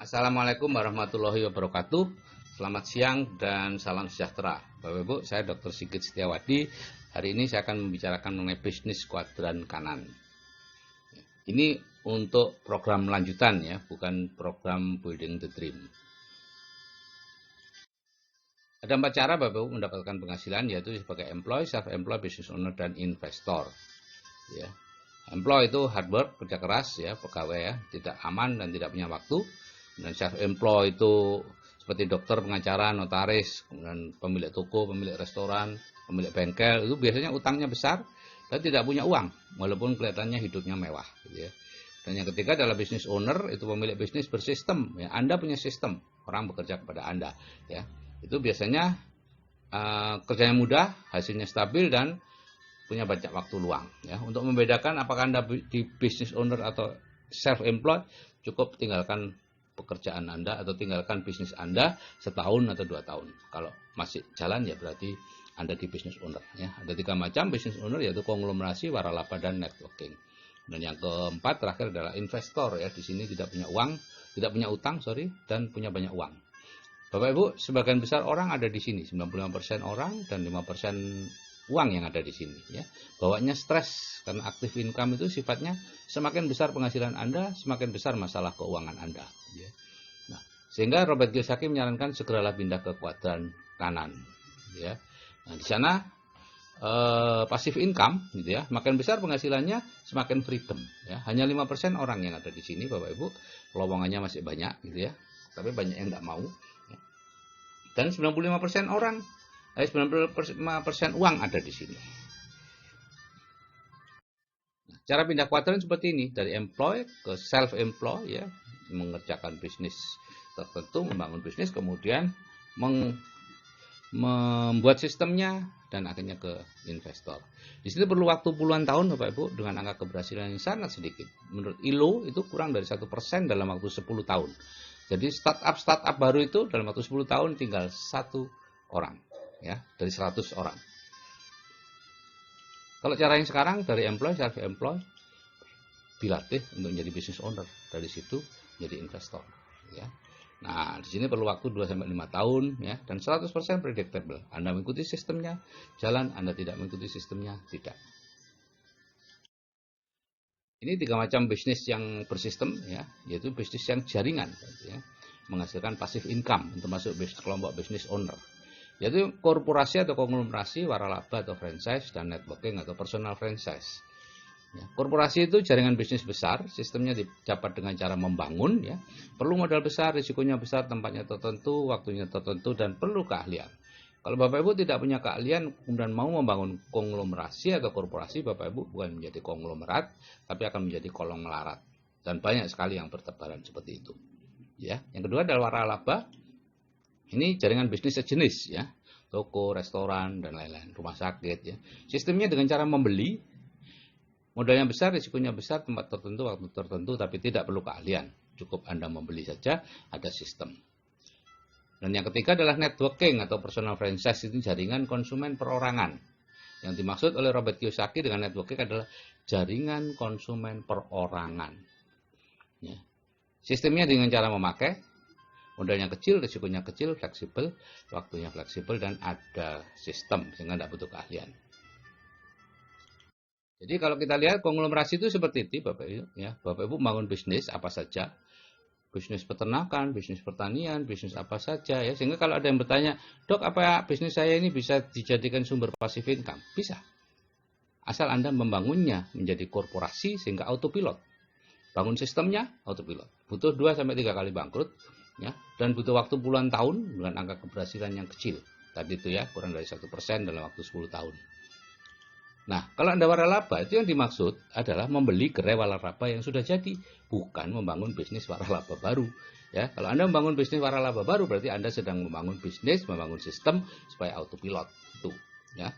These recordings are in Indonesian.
Assalamualaikum warahmatullahi wabarakatuh. Selamat siang dan salam sejahtera. Bapak Ibu, saya Dr. Sigit Setiawadi. Hari ini saya akan membicarakan mengenai bisnis kuadran kanan. Ini untuk program lanjutan ya, bukan program Building the Dream. Ada 4 cara Bapak Ibu mendapatkan penghasilan, yaitu sebagai employee, self-employed, business owner, dan investor. Ya. Employee itu hard work, kerja keras ya, pegawai ya, tidak aman dan tidak punya waktu. Dan self-employed itu seperti dokter, pengacara, notaris, kemudian pemilik toko, pemilik restoran, pemilik bengkel, itu biasanya utangnya besar dan tidak punya uang, walaupun kelihatannya hidupnya mewah. Gitu ya. Dan yang ketiga adalah business owner, itu pemilik bisnis bersistem. Ya, Anda punya sistem, orang bekerja kepada Anda. Ya. Itu biasanya kerjanya mudah, hasilnya stabil, dan punya banyak waktu luang. Ya. Untuk membedakan apakah Anda di business owner atau self-employed, cukup tinggalkan pekerjaan Anda atau tinggalkan bisnis Anda setahun atau 2 tahun. Kalau masih jalan ya berarti Anda di business owner. Ya. Ada 3 macam business owner, yaitu konglomerasi, waralaba, dan networking. Dan yang keempat terakhir adalah investor ya. Di sini tidak punya uang, tidak punya utang, dan punya banyak uang. Bapak Ibu, sebagian besar orang ada di sini, 95% orang dan 5% uang yang ada di sini ya. Bawaannya stres karena aktif income itu sifatnya semakin besar penghasilan Anda, semakin besar masalah keuangan Anda ya. Nah, sehingga Robert Kiyosaki menyarankan segeralah pindah ke kuadran kanan ya. Nah, di sana passive income gitu ya. Makin besar penghasilannya, semakin freedom ya. Hanya 5% orang yang ada di sini Bapak Ibu. Lowongannya masih banyak gitu ya. Tapi banyak yang enggak mau. Dan 95% orang, 95% uang ada di sini. Nah, cara pindah kuadran seperti ini, dari employed ke self-employed ya, mengerjakan bisnis tertentu, membangun bisnis, kemudian membuat sistemnya, dan akhirnya ke investor. Di sini perlu waktu puluhan tahun Bapak Ibu, dengan angka keberhasilan yang sangat sedikit. Menurut ILO itu kurang dari 1% dalam waktu 10 tahun. Jadi startup baru itu dalam waktu 10 tahun tinggal 1 orang ya, dari 100 orang. Kalau cara yang sekarang dari employee, self-employed, dilatih untuk menjadi business owner, dari situ jadi investor ya. Nah, di sini perlu waktu 2 sampai 5 tahun ya, dan 100% predictable. Anda mengikuti sistemnya, jalan. Anda tidak mengikuti sistemnya, tidak. Ini 3 macam bisnis yang bersistem ya, yaitu bisnis yang jaringan ya, menghasilkan passive income, termasuk kelompok bisnis owner, yaitu korporasi atau konglomerasi, waralaba atau franchise, dan networking atau personal franchise. Ya, korporasi itu jaringan bisnis besar, sistemnya didapat dengan cara membangun ya, perlu modal besar, risikonya besar, tempatnya tertentu, waktunya tertentu, dan perlu keahlian. Kalau Bapak Ibu tidak punya keahlian kemudian mau membangun konglomerasi atau korporasi, Bapak Ibu bukan menjadi konglomerat, tapi akan menjadi kolong melarat. Dan banyak sekali yang bertebaran seperti itu. Ya, yang kedua adalah waralaba. Ini jaringan bisnis sejenis ya, toko, restoran, dan lain-lain, rumah sakit ya. Sistemnya dengan cara membeli, modalnya besar, risikonya besar, tempat tertentu, waktu tertentu, tapi tidak perlu keahlian. Cukup Anda membeli saja, ada sistem. Dan yang ketiga adalah networking atau personal franchise, itu jaringan konsumen perorangan. Yang dimaksud oleh Robert Kiyosaki dengan networking adalah jaringan konsumen perorangan. Ya. Sistemnya dengan cara memakai, modalnya kecil, risikonya kecil, fleksibel, waktunya fleksibel, dan ada sistem sehingga tidak butuh keahlian. Jadi kalau kita lihat konglomerasi itu seperti itu Bapak Ibu ya. Bapak Ibu bangun bisnis apa saja. Bisnis peternakan, bisnis pertanian, bisnis apa saja ya. Sehingga kalau ada yang bertanya, "Dok, apa bisnis saya ini bisa dijadikan sumber passive income?" Bisa. Asal Anda membangunnya menjadi korporasi sehingga autopilot. Bangun sistemnya autopilot. Butuh 2 sampai 3 kali bangkrut ya, dan butuh waktu puluhan tahun dengan angka keberhasilan yang kecil. Tadi itu ya, kurang dari 1% dalam waktu 10 tahun. Nah, kalau Anda waralaba, itu yang dimaksud adalah membeli gerai waralaba yang sudah jadi, bukan membangun bisnis waralaba baru. Ya, kalau Anda membangun bisnis waralaba baru, berarti Anda sedang membangun bisnis, membangun sistem supaya autopilot. Itu, ya.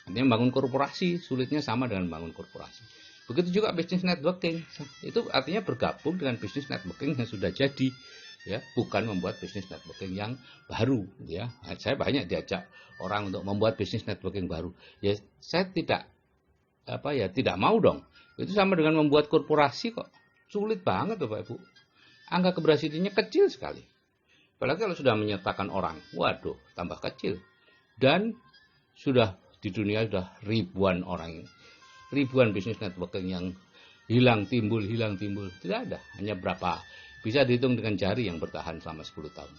Artinya membangun korporasi, sulitnya sama dengan membangun korporasi. Begitu juga bisnis networking. Itu artinya bergabung dengan bisnis networking yang sudah jadi. Ya, bukan membuat bisnis networking yang baru ya. Saya banyak diajak orang untuk membuat bisnis networking baru. Ya, saya tidak tidak mau dong. Itu sama dengan membuat korporasi kok. Sulit banget Bapak Ibu. angka keberhasilannya kecil sekali. Apalagi kalau sudah menyertakan orang, waduh, tambah kecil. Dan sudah di dunia sudah ribuan orang, ribuan bisnis networking yang hilang timbul. Tidak ada, hanya berapa. Bisa dihitung dengan jari yang bertahan selama 10 tahun.